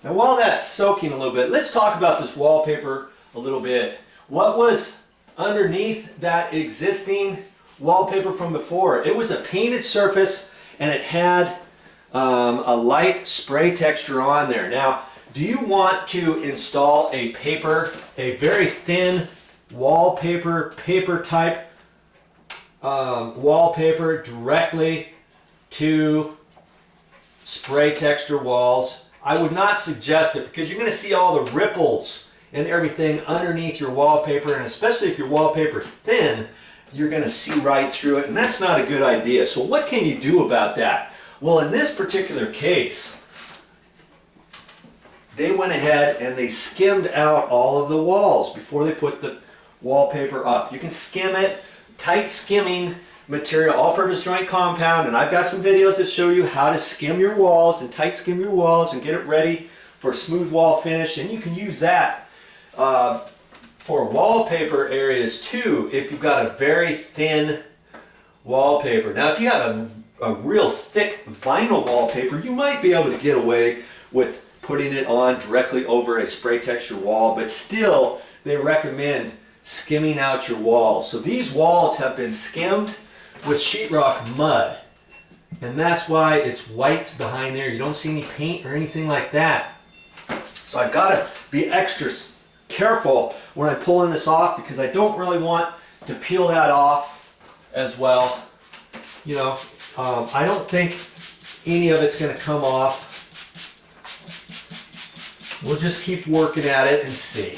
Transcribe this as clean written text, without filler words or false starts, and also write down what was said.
Now while that's soaking a little bit, let's talk about this wallpaper a little bit. What was underneath that existing wallpaper from before? It was a painted surface and it had a light spray texture on there. Now, do you want to install a very thin wallpaper, paper type wallpaper directly to spray texture walls? I would not suggest it because you're going to see all the ripples and everything underneath your wallpaper, and especially if your wallpaper is thin, you're going to see right through it, and that's not a good idea. So what can you do about that? Well, in this particular case, they went ahead and they skimmed out all of the walls before they put the wallpaper up. You can skim it, tight skimming material, all-purpose joint compound, and I've got some videos that show you how to skim your walls and tight skim your walls and get it ready for a smooth wall finish, and you can use that for wallpaper areas too if you've got a very thin wallpaper. Now if you have a real thick vinyl wallpaper, you might be able to get away with putting it on directly over a spray texture wall, but still they recommend skimming out your walls. So these walls have been skimmed with sheetrock mud, and that's why it's white behind there. You don't see any paint or anything like that. So I've got to be extra careful when I'm pulling this off because I don't really want to peel that off as well. You know, I don't think any of it's going to come off. We'll just keep working at it and see.